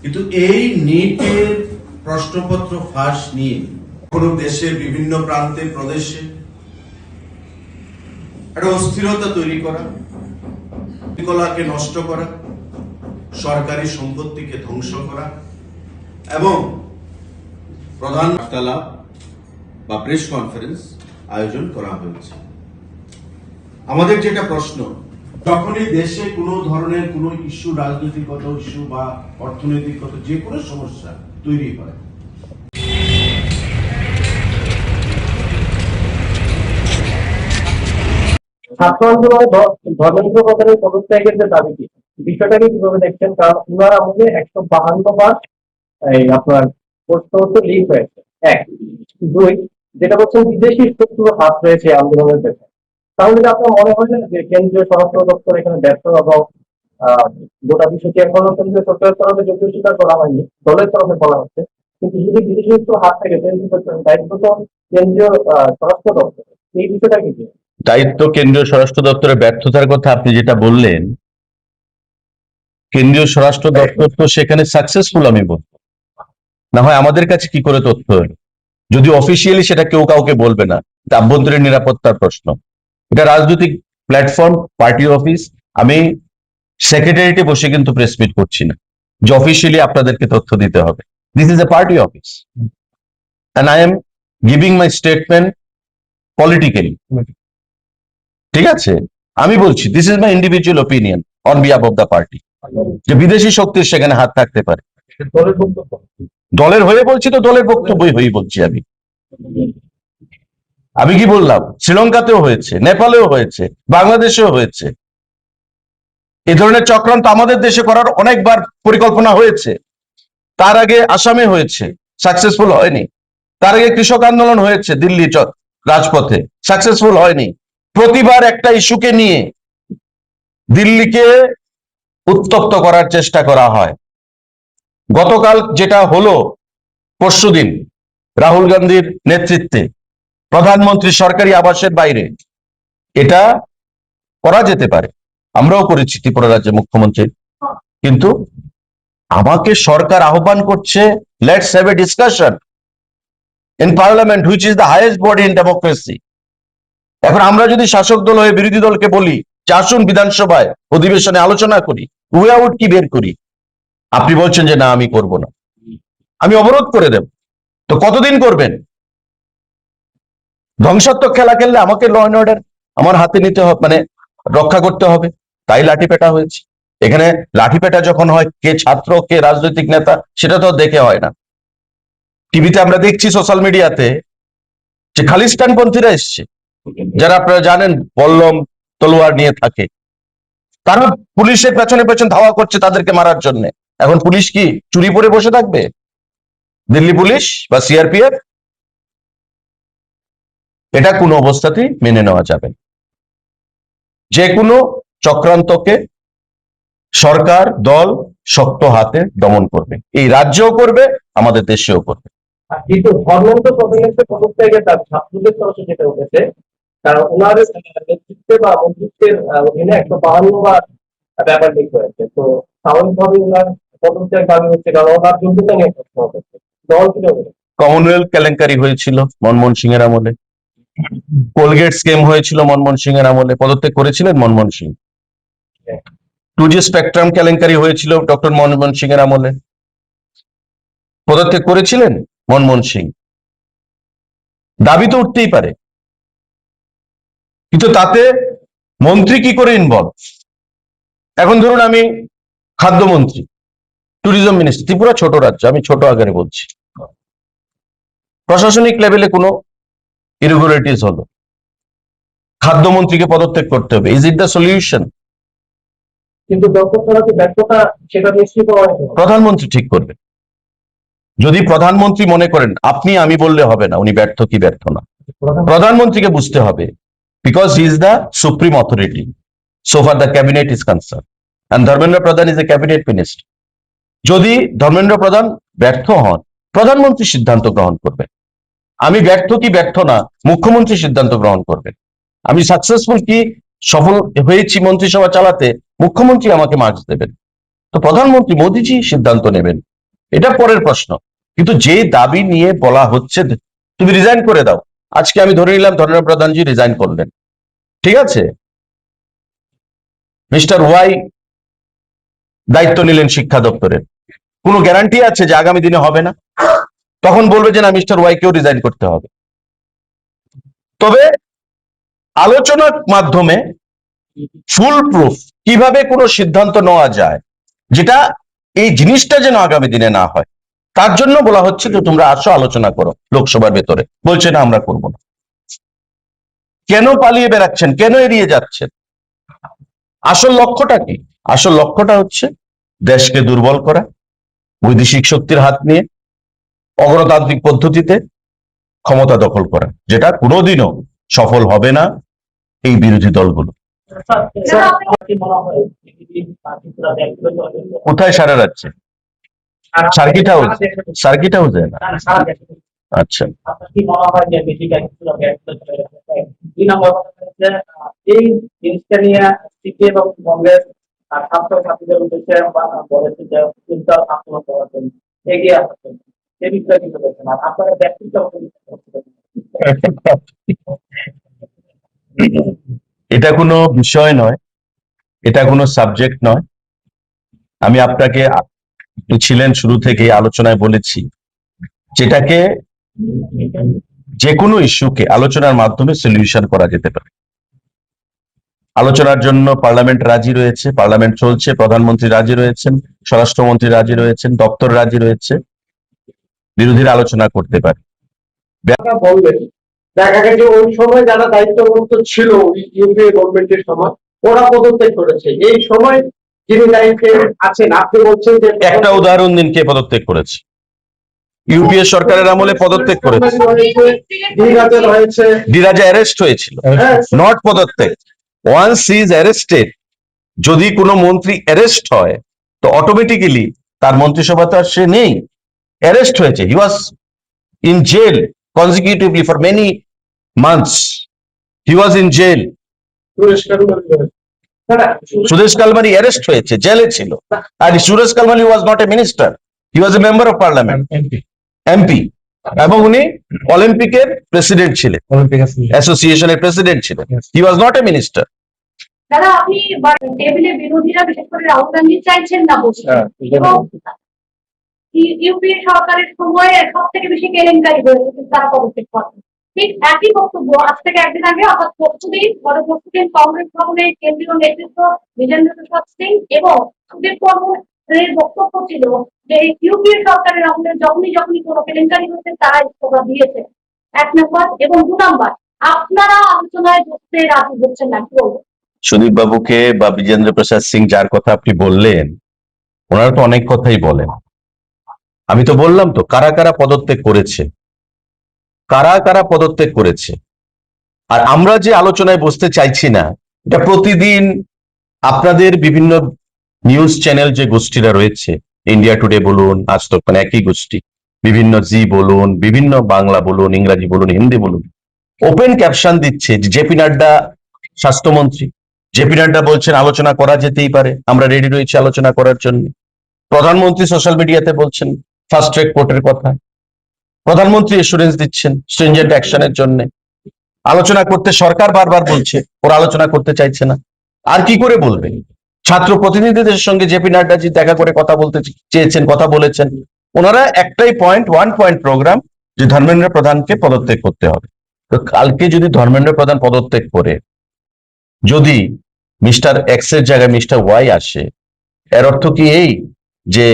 কিন্তু এই নিটের প্রশ্নপত্র ফাঁস নিয়ে কোনো দেশের বিভিন্ন প্রান্তে প্রদেশে একটা অস্থিরতা তৈরি করা, শৃঙ্খলাকে নষ্ট করা, সরকারি সম্পত্তিকে ধ্বংস করা এবং প্রধান বার্তালাপ বা প্রেস কনফারেন্স আয়োজন করা হয়েছে। আমাদের যেটা প্রশ্ন, যখনই দেশে কোনো ধরনের কোনো ইস্যু, রাজনৈতিকগত ইস্যু বা অর্থনৈতিকগত যে কোনো সমস্যা তৈরি হয়, ছাত্র আন্দোলনে ধর্মেন্দ্র প্রধানের পদত্যাগের যে দাবিটি, বিষয়টাকে কিভাবে দেখছেন? কারণ উনার আমলে 152 বার আপনার প্রশ্নপত্র লিক হয়েছে। এক, দুই, যেটা বলছেন বিদেশি শত্রুর হাত রয়েছে আন্দোলনের পেছনে। তাহলে কি আপনার মনে হয় না যে কেন্দ্রীয় স্বরাষ্ট্র দপ্তর এখানে ব্যর্থ এবং গোটা বিষয়টি এখনো কেন্দ্রীয় সরকারের তরফে যদিও স্বীকার করা হয়নি, দলের তরফে বলা হচ্ছে, কিন্তু যদি বিদেশি শত্রুর হাত থাকে দায়িত্ব তো কেন্দ্রীয় স্বরাষ্ট্র দপ্তর, এই বিষয়টা কি? দায়িত্ব কেন্দ্রীয় স্বরাষ্ট্র দপ্তরের ব্যর্থতার কথা আপনি যেটা বললেন, কেন্দ্রীয় স্বরাষ্ট্র দপ্তর তো সেখানে সাকসেসফুল আমি বলবো না। হয় আমাদের কাছে কি করে তথ্য এলো? যদি অফিসিয়ালি সেটা কেউ কাউকে বলবে না, এটা আভ্যন্তরীণ নিরাপত্তার প্রশ্ন। এটা রাজনৈতিক প্ল্যাটফর্ম, পার্টি অফিস। আমি সেক্রেটারিয়েটে বসে কিন্তু প্রেস মিট করছি না যে অফিসিয়ালি আপনাদেরকে তথ্য দিতে হবে। This is a party office and I am giving my statement politically. ঠিক আছে, আমি বলছি this is my individual opinion on behalf of the party, যে বিদেশি শক্তির সেখানে হাত থাকতে পারে। দলের হয়ে বলছি তো, দলের বক্তব্যই হয়ে বলছি। আমি কি বললাম? শ্রীলঙ্কাতেও হয়েছে, নেপালেও হয়েছে, বাংলাদেশেও হয়েছে। এ ধরনের চক্রান্ত আমাদের দেশে করার অনেকবার পরিকল্পনা হয়েছে। তার আগে আসামে হয়েছে, সাকসেসফুল হয়নি। তার আগে কৃষক আন্দোলন হয়েছে দিল্লি রাজপথে, সাকসেসফুল হয়নি। প্রতিবার একটা ইস্যুকে নিয়ে দিল্লিকে উত্তপ্ত করার চেষ্টা করা হয়। গতকাল যেটা হলো, পরশুদিন রাহুল গান্ধীর নেতৃত্বে প্রধানমন্ত্রী সরকারি আবাসের বাইরে, এটা করা যেতে পারে। আমরাও করেছি ত্রিপুরা রাজ্যে মুখ্যমন্ত্রী। কিন্তু আমাকে সরকার আহ্বান করছে, let's have a discussion in parliament which is the highest body in democracy. এখন আমরা যদি শাসক দল হয়ে বিরোধী দলকে বলি যে আসুন বিধানসভায় অধিবেশনে আলোচনা করি, ওয়ে আউট কি বের করি, আপনি বলছেন যে না আমি করব না, আমি অবরোধ করে দেব। তো কতদিন করবেন? ধ্বংসাত্মক খেলা খেললে আমাকে ল অ্যান্ড অর্ডার আমার হাতে নিতে হবে, মানে রক্ষা করতে হবে। তাই লাঠিপেটা হয়েছে। এখানে লাঠিপেটা যখন হয়, কে ছাত্র কে রাজনৈতিক নেতা সেটা তো দেখে হয় না। টিভিতে আমরা দেখছি, সোশ্যাল মিডিয়াতে, যে খালিস্তানপন্থীরা এসছে, যারা আপনারা জানেন বল্লম তলোয়ার নিয়ে থাকে, তারা পুলিশের পেছনে পেছনে ধাওয়া করছে তাদেরকে মারার জন্য। এখন পুলিশ কি চুরি পরে বসে থাকবে? দিল্লি পুলিশ বা সিআরপিএফ? এটা কোনো অবস্থাতেই মেনে নেওয়া যাবে না। যে কোনো চক্রান্তকে সরকার দল শক্ত হাতে দমন করবে, এই রাজ্যেও করবে, আমাদের দেশেও করবে। কিন্তু ধর্মেন্দ্র প্রধানের পদত্যাগের দাবি ছাত্রদের তরফে যেটা উঠেছে, কারণ ওনার নেতৃত্বে বা মন্ত্রিত্বের অধীনে 152 বার ব্যাপার লিক হয়েছে। তো স্বাভাবিকভাবে ওনার পদত্যাগ দাবি হচ্ছে, কারণ ওনার যোগ্যতা নিয়ে প্রশ্ন হচ্ছে। দল ছিল কমনওয়েলথ কেলেঙ্কারি হয়েছিল মনমোহন সিং এর আমলে, কোলগেট স্কেম হয়েছিল মনমোহন সিং এর আমলে, পদত্যাগ করেছিলেন মনমোহন সিং। 2G স্পেকট্রাম কেলেঙ্কারি হয়েছিল ডক্টর মনমোহন সিং এর আমলে, পদত্যাগ করেছিলেন মনমোহন সিং। দাবি তো উঠতেই পারে, কিন্তু তাতে মন্ত্রী কি করে ইনভলভ? এখন ধরুন আমি খাদ্যমন্ত্রী, ট্যুরিজম মিনিস্টার, ত্রিপুরা ছোট রাজ্য, আমি ছোট আকারে বলছি, প্রশাসনিক লেভেলে কোনো ইরেগুলারিটিস হলো, খাদ্যমন্ত্রীকে পদত্যাগ করতে হবে। Is it the solution? কিন্তু ব্যর্থতা সেটা নিশ্চিত প্রধানমন্ত্রী ঠিক করবে। যদি প্রধানমন্ত্রী মনে করেন, আপনি আমি বললে হবে না উনি ব্যর্থ কি ব্যর্থ না, প্রধানমন্ত্রীকে বুঝতে হবে, because he is the supreme authority so far the cabinet is concern, and Dharmendra Pradhan is A cabinet minister. যদি ধর্মেন্দ্র প্রধান ব্যর্থ হন, প্রধানমন্ত্রী সিদ্ধান্ত গ্রহণ করবেন। আমি ব্যর্থ কি ব্যর্থ না, মুখ্যমন্ত্রী সিদ্ধান্ত গ্রহণ করবেন। আমি সাকসেসফুল কি সফল হয়েছি মন্ত্রিসভা চালাতে, মুখ্যমন্ত্রী আমাকে মার্কস দেবেন। তো প্রধানমন্ত্রী মোদীজি সিদ্ধান্ত নেবেন এটা পরের প্রশ্ন। কিন্তু যে দাবি নিয়ে বলা হচ্ছে তুমি রিজাইন করে দাও, আজকে আমি ধরে নিলাম ধর্মেন্দ্র প্রধানজি রিজাইন করলেন, ঠিক আছে, মিস্টার ওয়াই দায়িত্ব নিলেন শিক্ষা দপ্তরের, কোনো গ্যারান্টি আছে যে আগামী দিনে হবে না? তখন বলবে যে না, মিস্টার ওয়াই কেও রিজাইন করতে হবে। তবে আলোচনার মাধ্যমে ফুল প্রুফ কিভাবে কোনো সিদ্ধান্ত নেওয়া যায়, যেটা এই জিনিসটা যেন আগামী দিনে না হয়, তার জন্য বলা হচ্ছে যে তোমরা আসো আলোচনা করো লোকসভার ভেতরে। বলছে না, আমরা করব না। কেন পালিয়ে বেড়াচ্ছেন, কেন এড়িয়ে যাচ্ছেন? আসল লক্ষ্যটা কি? আসল লক্ষ্যটা হচ্ছে দেশকে দুর্বল করা, বৈদেশিক শক্তির হাত নিয়ে অগণতান্ত্রিক পদ্ধতিতে ক্ষমতা দখল করা, যেটা কোনোদিনও সফল হবে না এই বিরোধী দলগুলো। কোথায় সারা যাচ্ছে? সার্কিট হাউস, সার্কিট হাউসে না? আচ্ছা, আপনার কি মনে হয় যে বেশি কিছুটা ব্যর্থ হয়ে গেছে? দুই নম্বর কথা হচ্ছে এই জিনিসটা নিয়ে সিপি এবং কংগ্রেস ছাত্রছাত্রীদের উদ্দেশ্যে বলেছে যে চিন্তা আন্দোলন করার জন্য এগিয়ে আসার জন্য, সে বিষয়ে কিন্তু দেখছেন। আর আপনারা ব্যক্তিগত এটা কোনো বিষয় নয়, এটা কোনো সাবজেক্ট নয়। আমি আপনাকে, আপনি ছিলেন শুরু থেকে আলোচনায় বলেছি, যেটাকে যে কোনো ইস্যুকে আলোচনার মাধ্যমে সলিউশন করা যেতে পারে। আলোচনার জন্য পার্লামেন্ট রাজি রয়েছে, পার্লামেন্ট চলছে, প্রধানমন্ত্রী রাজি রয়েছেন, স্বরাষ্ট্রমন্ত্রী রাজি রয়েছেন, দপ্তর রাজি রয়েছে, বিরোধীরা আলোচনা করতে পারে। বলবেন দেখা গেছে ওই সময় যারা দায়িত্বরত ছিল ইউপিএ গভর্নমেন্টের সময় ওরা পদত্যাগ করেছে, এই সময় যিনি দায়িত্বে আছেন আপনি বলছেন যে একটা উদাহরণ দিন, কে পদত্যাগ করেছে? ইউপিএ সরকারের আমলে পদত্যাগ করেছে। ডিরাজা অ্যারেস্ট হয়েছিল, নট পদত্যাগ। ওয়ান্স হি ইজ অ্যারেস্টেড, যদি কোনো মন্ত্রী অ্যারেস্ট হয় তো অটোমেটিক্যালি তার মন্ত্রিসভা তো আর সে নেই, অ্যারেস্ট হয়েছে। He was in jail consecutively for many months. He was in jail. Suresh Kalmadi arrest হয়েছে, জেলে ছিল। আর Suresh Kalmadi was not a minister, he was a member of parliament, MP, এবং উনি অলিম্পিকের প্রেসিডেন্ট ছিলেন, অ্যাসোসিয়েশনের প্রেসিডেন্ট ছিলেন। He was not a minister. দাদা, আপনি টেবিলে বিরোধীরা বিশেষ করে রাহুল গান্ধী চাইছেন না বসে, এবং ইউপিএ সরকারের সময়ে সব থেকে বেশি কেলেঙ্কারি হয়েছে, কিন্তু তারা পদক্ষেপ করেন। ঠিক একই বক্তব্য আজ থেকে একদিন আগে অর্থাৎ পরশুদিন কংগ্রেস ভবনের কেন্দ্রীয় নেতৃত্ব বিজেন্দ্র প্রসাদ সিং এবং সুদীপ বর্মনের বক্তব্য ছিল যে ইউপিএ সরকারের আমলে যখনই কোনো কেলেঙ্কারি হয়েছে তারা ইস্তফা দিয়েছে, এক নম্বর। এবং দু নম্বর, আপনারা আলোচনায় বসতে রাজি হচ্ছেন না, কি বলবো? সুদীপ বাবুকে বা বিজেন্দ্র প্রসাদ সিং যার কথা আপনি বললেন, ওনারা তো অনেক কথাই বলেন। আমি তো বললাম তো কারা কারা পদত্যাগ করেছে, কারা কারা পদত্যাগ করেছে। আর আমরা যে আলোচনায় বসতে চাইছি না, এটা প্রতিদিন আপনাদের বিভিন্ন নিউজ চ্যানেল যে গোষ্ঠীরা রয়েছে, ইন্ডিয়া টুডে বলুন, আজ তক, মানে একই গোষ্ঠী, বিভিন্ন জি বলুন, বিভিন্ন বাংলা বলুন, ইংরাজি বলুন, হিন্দি বলুন, ওপেন ক্যাপশন দিচ্ছে যে জেপি নাড্ডা স্বাস্থ্যমন্ত্রী, জেপি নাড্ডা বলছেন আলোচনা করা যেতেই পারে, আমরা রেডি রয়েছি আলোচনা করার জন্য। প্রধানমন্ত্রী সোশ্যাল মিডিয়াতে বলছেন ফাস্ট ট্র্যাক কোর্টের কথা, প্রধানমন্ত্রী এসুরেন্স দিচ্ছেন স্ট্রিনজেন্ট অ্যাকশনের জন্য। আলোচনা করতে সরকার বারবার বলছে, ওরা আলোচনা করতে চাইছে না। আর কি করে বলবে? ছাত্র প্রতিনিধিদের সঙ্গে জেপি নাড্ডাজি দেখা করে কথা বলতে চেয়েছেন, কথা বলেছেন। ওনারা একটাই পয়েন্ট, ওয়ান পয়েন্ট প্রোগ্রাম, যে ধর্মেন্দ্র প্রধানকে পদত্যাগ করতে হবে। তো কালকে যদি ধর্মেন্দ্র প্রধান পদত্যাগ করে যদি মিস্টার এক্স এর জায়গায় মিস্টার ওয়াই আসে, এর অর্থ কি এই যে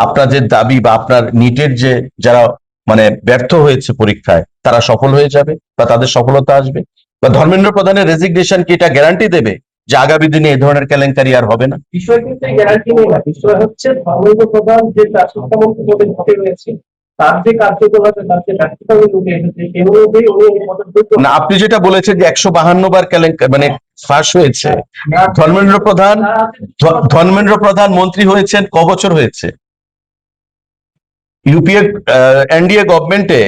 আপনাদের দাবি বা আপনার নিটের যে যারা মানে ব্যর্থ হয়েছে পরীক্ষায় তারা সফল হয়ে যাবে বা তাদের সফলতা আসবে? বা ধর্মেন্দ্র প্রধানের রেজিগনেশন কি এটা গ্যারান্টি দেবে যে আগামী দিনে এই ধরনের কেলেঙ্কারি আর হবে না? বিষয় কিন্তু গ্যারান্টি নেই না, বিষয় হচ্ছে ধর্মেন্দ্র প্রধান যে শিক্ষামন্ত্রী পদে ঘটে রয়েছে তার যে কার্যকলাপে তার যে ব্যর্থতাগুলো উঠে এসেছে সেগুলোতেই উনি এই পদক্ষেপ না, আপনি যেটা বলেছেন যে 152 বার কেলেঙ্কারি মানে ফাঁস হয়েছে, ধর্মেন্দ্র প্রধান মন্ত্রী হয়েছেন ক বছর হয়েছে? ইউপিএ এনডিএ গভর্নমেন্টে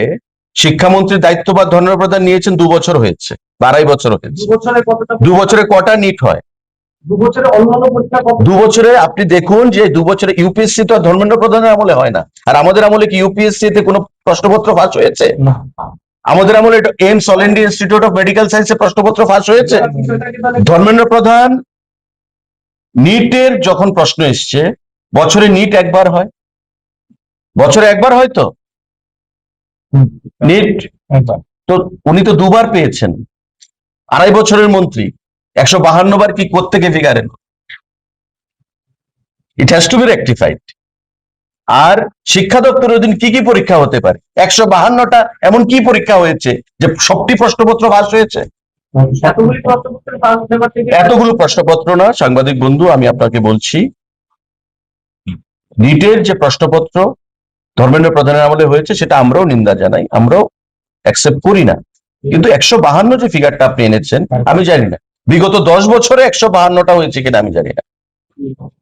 শিক্ষামন্ত্রীর দায়িত্বভার ধর্মেন্দ্র প্রধান নিয়েছেন 2 বছর হয়েছে, 2.5 বছর হয়েছে। 2 বছরে কতটা 2 বছরে কটা নিট হয়? 2 বছরে অন্যান্য পরীক্ষা কত? 2 বছরে আপনি দেখুন যে 2 বছরে ইউপিএসসি তো আর ধর্মেন্দ্র প্রধানের আমলে হয় না, আর আমাদের আমলে কি ইউপিএসসি তে কোনো প্রশ্নপত্র ফাঁস হয়েছে? না। আমাদের আমলে AIIMS All India Institute of Medical সায়েন্সে প্রশ্নপত্র ফাঁস হয়েছে? বিষয়টাকে তাহলে ধর্মেন্দ্র প্রধান নিটের যখন প্রশ্ন এসছে, বছরে নিট একবার হয়, বছরে একবার হয় তো নিট, একবার। তো উনি তো 2বার পেয়েছেন, 2.5 বছরের মন্ত্রী, 152 বার কি কোত্থেকে ফিগার এলো? It has to be rectified. আর শিক্ষা দপ্তরের অধীন কি কি পরীক্ষা হতে পারে? 152টা এমন কি পরীক্ষা হয়েছে যে সবটি প্রশ্নপত্র ফাঁস হয়েছে? এতগুলি প্রশ্নপত্রের পাস পেপার থেকে এতগুলো প্রশ্নপত্র না, সাংবাদিক বন্ধু, আমি আপনাকে বলছি, নিটের যে প্রশ্নপত্র ধর্মেন্দ্র প্রধানের আমলে হয়েছে সেটা আমরাও নিন্দা জানাই, আমরাও অ্যাকসেপ্ট করি না, কিন্তু 152 যে ফিগারটা আপনি এনেছেন আমি জানি না বিগত 10 বছরে 152টা হয়েছে কিনা আমি জানি না,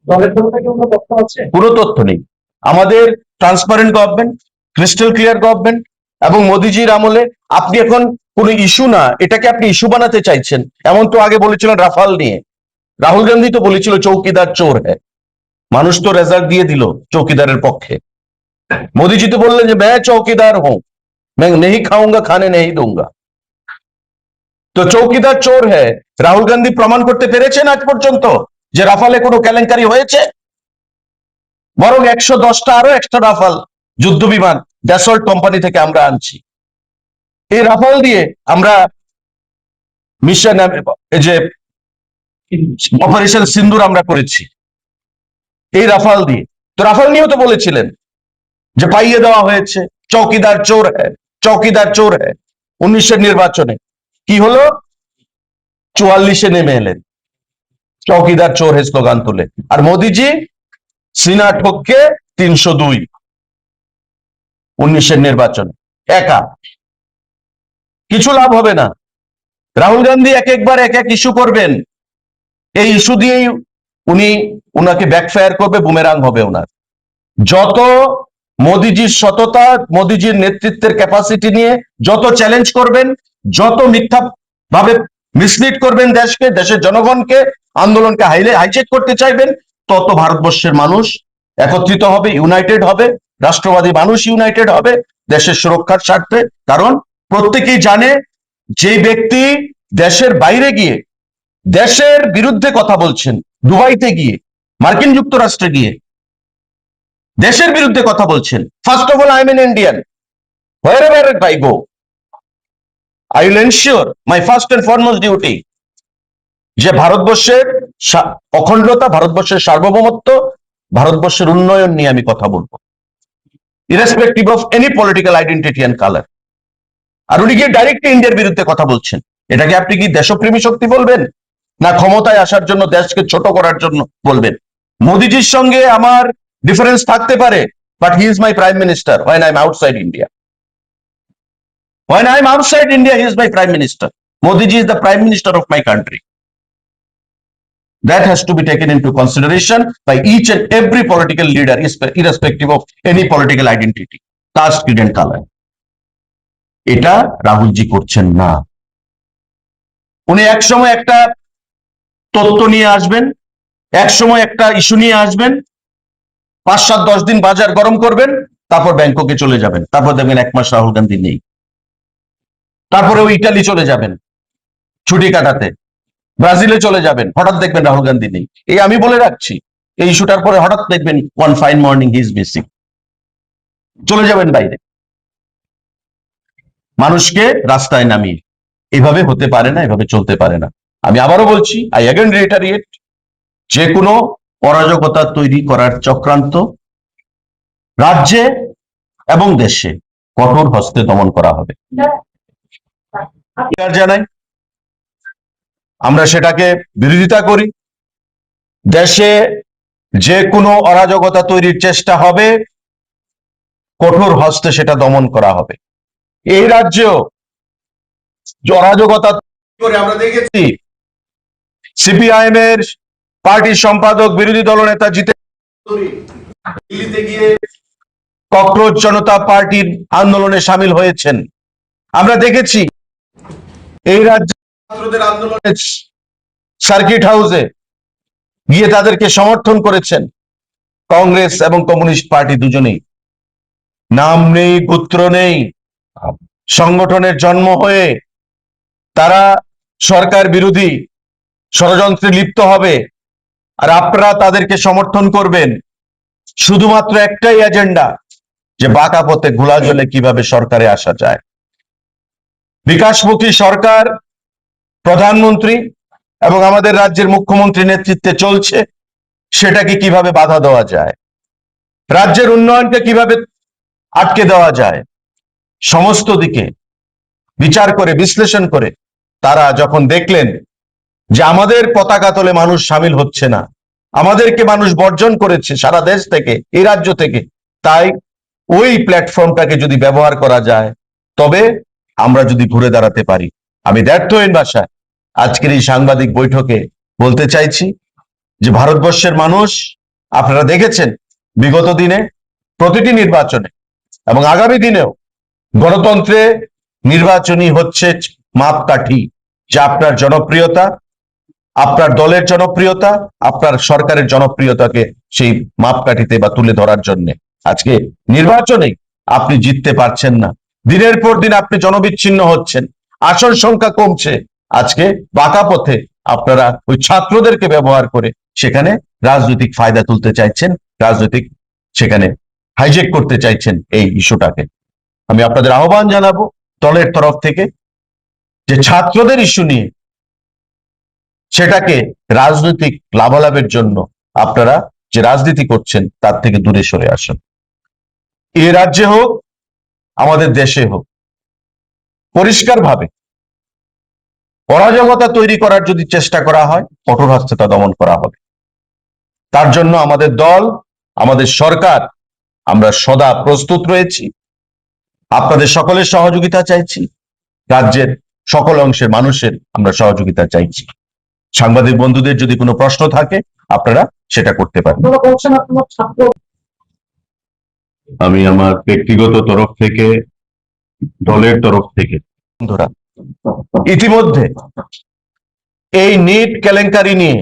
দলের তরফ থেকে কোনো তথ্য আছে? পুরো তথ্য নেই। আমাদের transparent government, crystal clear government, এবং মোদিজির আমলে আপনি এখন কোনো ইস্যু না, এটাকে আপনি ইস্যু বানাতে চাইছেন। এমন তো আগে বলেছিলেন রাফাল নিয়ে, রাহুল গান্ধী তো বলেছিল চৌকিদার চোর হ্যায়, মানুষ তো রেজাল্ট দিয়ে দিল চৌকিদারের পক্ষে। মোদিজি তো বললেন যে मैं चौकीदार हूं, मैं नहीं खाऊंगा खाने नहीं दूंगा। তো চৌকিদার চোর হ্যায় রাহুল গান্ধী প্রমাণ করতে পেরেছেন আজ পর্যন্ত যে রাফালে কোনো কেলেঙ্কারি হয়েছে? বরং 110টা আরো এক্সট্রা রাফাল যুদ্ধ বিমান ড্যাসল্ট কোম্পানি থেকে আমরা আনছি। এই রাফাল দিয়ে আমরা মিশন যে অপারেশন সিন্দুর আমরা করেছি এই রাফাল দিয়ে। তো রাফাল নিয়েও তো বলেছিলেন যে পাইয়ে দেওয়া হয়েছে, চৌকিদার চোর হ্যায়, চৌকিদার চোর হ্যায়। 19-এর নির্বাচনে কি হলো? 44-এ নেমে এলেন, চৌকিদার চোর হে স্লোগান তুলে, আর মোদিজি সিনা ঠককে 302 19-এর নির্বাচনে একা। কিছু লাভ হবে না। রাহুল গান্ধী এক একবার এক এক ইস্যু করবেন, এই ইস্যু দিয়েই উনাকে ব্যাকফায়ার করবে, বুমেরাং হবে ওনার। যত মোদিজির সততা, মোদিজির নেতৃত্বের ক্যাপাসিটি নিয়ে যত চ্যালেঞ্জ করবেন, যত মিথ্যা ভাবে মিসলিড করবেন দেশকে, দেশের জনগণকে, আন্দোলনকে হাইজেক করতে চাইবেন, তত ভারতবর্ষের মানুষ একত্রিত হবে, ইউনাইটেড হবে, রাষ্ট্রবাদী মানুষ ইউনাইটেড হবে দেশের সুরক্ষার স্বার্থে। কারণ প্রত্যেকেই জানে যে ব্যক্তি দেশের বাইরে গিয়ে দেশের বিরুদ্ধে কথা বলছেন, দুবাইতে গিয়ে, মার্কিন যুক্তরাষ্ট্রে গিয়ে দেশের বিরুদ্ধে কথা বলছেন, first of all I am N Indian, wherever I go I will ensure my first and foremost duty যে ভারতবর্ষের অখণ্ডতা, ভারতবর্ষের সার্বভৌমত্ব, ভারতবর্ষের উন্নয়ন নিয়ে আমি কথা বলবো, irrespective of any political identity and colour. আর উনি গিয়ে ডাইরেক্টলি ইন্ডিয়ার বিরুদ্ধে কথা বলছেন, এটাকে আপনি কি দেশপ্রেমী শক্তি বলবেন, না ক্ষমতায় আসার জন্য, দেশকে ছোট করার জন্য বলবেন? মোদিজির সঙ্গে আমার ডিফারেন্স থাকতে পারে, but he is my prime minister when I'm outside India. When I'm outside India, he is my prime minister. Modi ji is the prime minister of my country. That has to be taken into consideration by each and every political leader, irrespective of any political identity, caste, creed and color. এটা রাহুলজি করছেন না। উনি একসময় একটা তথ্য নিয়ে আসবেন, একসময় একটা ইস্যু নিয়ে আসবেন, 5-7-10 দিন বাজার গরম করবেন, তারপর ব্যাংককে চলে যাবেন, তারপর দেখবেন 1 মাস রাহুল গান্ধী নেই। তারপরে ওই ইটালি চলে যাবেন ছুটি কাটাতে, ব্রাজিলে চলে যাবেন, হঠাৎ দেখবেন রাহুল গান্ধী নেই। এই আমি বলে রাখছি, এই ইস্যুটার পরে হঠাৎ দেখবেন one fine morning he is missing, চলে যাবেন বাইরে, মানুষকে রাস্তায় নামিয়ে। এভাবে হতে পারে না, এভাবে চলতে পারে না। আমি আবারও বলছি, আই অ্যাগেন রিটারিয়েট, যে কোনো অরাজকতা তৈরি করার চক্রান্ত রাজ্যে এবং দেশে কঠোর হস্তে দমন করা হবে। জানাই আমরা সেটাকে বিরোধিতা করি। দেশে যে কোনো অরাজকতা তৈরির চেষ্টা হবে, কঠোর হস্তে সেটা দমন করা হবে। এই রাজ্যেও অরাজকতা করে আমরা দেখেছি সিপিআইএম এর পার্টির সম্পাদক, বিরোধী দলনেতা জিতে দিল্লিতে গিয়ে ককরোচ জনতা পার্টির আন্দোলনে সামিল হয়েছেন। আমরা দেখেছি এই রাজ্যে ছাত্রদের আন্দোলনে সার্কিট হাউসে গিয়ে তাদেরকে সমর্থন করেছেন কংগ্রেস এবং কমিউনিস্ট পার্টি দুজনেই। নাম নেই, গোত্র নেই, সংগঠনের জন্ম হয়ে তারা সরকার বিরোধী ষড়যন্ত্রে লিপ্ত হবে, আর আপনারা তাদেরকে সমর্থন করবেন। শুধুমাত্র একটাই এজেন্ডা, যে বাঁকা পথে ঘোলা জলে কিভাবে সরকারে আসা যায়। বিকাশমুখী সরকার প্রধানমন্ত্রী এবং আমাদের রাজ্যের মুখ্যমন্ত্রী নেতৃত্বে চলছে, সেটাকে কিভাবে বাধা দেওয়া যায়, রাজ্যের উন্নয়নকে কিভাবে আটকে দেওয়া যায়, সমস্ত দিকে বিচার করে বিশ্লেষণ করে তারা যখন দেখলেন যে আমাদের পতাকা তলে মানুষ সামিল হচ্ছে না, আমাদেরকে মানুষ বর্জন করেছে সারা দেশ থেকে, এই রাজ্য থেকে, তাই ওই প্ল্যাটফর্মটাকে যদি ব্যবহার করা যায় তবে আমরা যদি ঘুরে দাঁড়াতে পারি। আমি ব্যর্থহীন ভাষায় আজকের এই সাংবাদিক বৈঠকে বলতে চাইছি যে ভারতবর্ষের মানুষ, আপনারা দেখেছেন বিগত দিনে প্রতিটি নির্বাচনে এবং আগামী দিনেও গণতন্ত্রে নির্বাচনী হচ্ছে মাপকাঠি, যা আপনার জনপ্রিয়তা, আপনার দলের জনপ্রিয়তা, আপনার সরকারের জনপ্রিয়তাকে সেই মাপকাঠিতে বা তুলে ধরার জন্য। আজকে নির্বাচনে আপনি জিততে পারছেন না, দিনের পর দিন আপনি জনবিচ্ছিন্ন হচ্ছেন, আসন সংখ্যা কমছে। আজকে বাঁকা পথে আপনারা ওই ছাত্রদেরকে ব্যবহার করে সেখানে রাজনৈতিক ফায়দা তুলতে চাইছেন, রাজনৈতিক সেখানে হাইজেক করতে চাইছেন এই ইস্যুটাকে। আমি আপনাদের আহ্বান জানাবো দলের তরফ থেকে যে ছাত্রদের ইস্যু নিয়ে সেটাকে রাজনৈতিক লাভালাভের জন্য আপনারা যে রাজনীতি করছেন তার থেকে দূরে সরে আসুন। এ রাজ্যে হোক, আমাদের দেশে হোক, পরিষ্কারভাবে অরাজকতা তৈরি করার যদি চেষ্টা করা হয়, কঠোর হস্তে তা দমন করা হবে। তার জন্য আমাদের দল, আমাদের সরকার, আমরা সদা প্রস্তুত রয়েছি। আপনাদের সকলের সহযোগিতা চাইছি, রাজ্যের সকল অংশের মানুষের আমরা সহযোগিতা চাইছি। সাংবাদিক বন্ধুদের যদি কোনো প্রশ্ন থাকে আপনারা সেটা করতে পারেন। আপনারা বলছেন আপনার ছাত্র, আমি আমার ব্যক্তিগত তরফ থেকে, দলের তরফ থেকে, বন্ধুরা, ইতিমধ্যে এই নিট কেলেঙ্কারি নিয়ে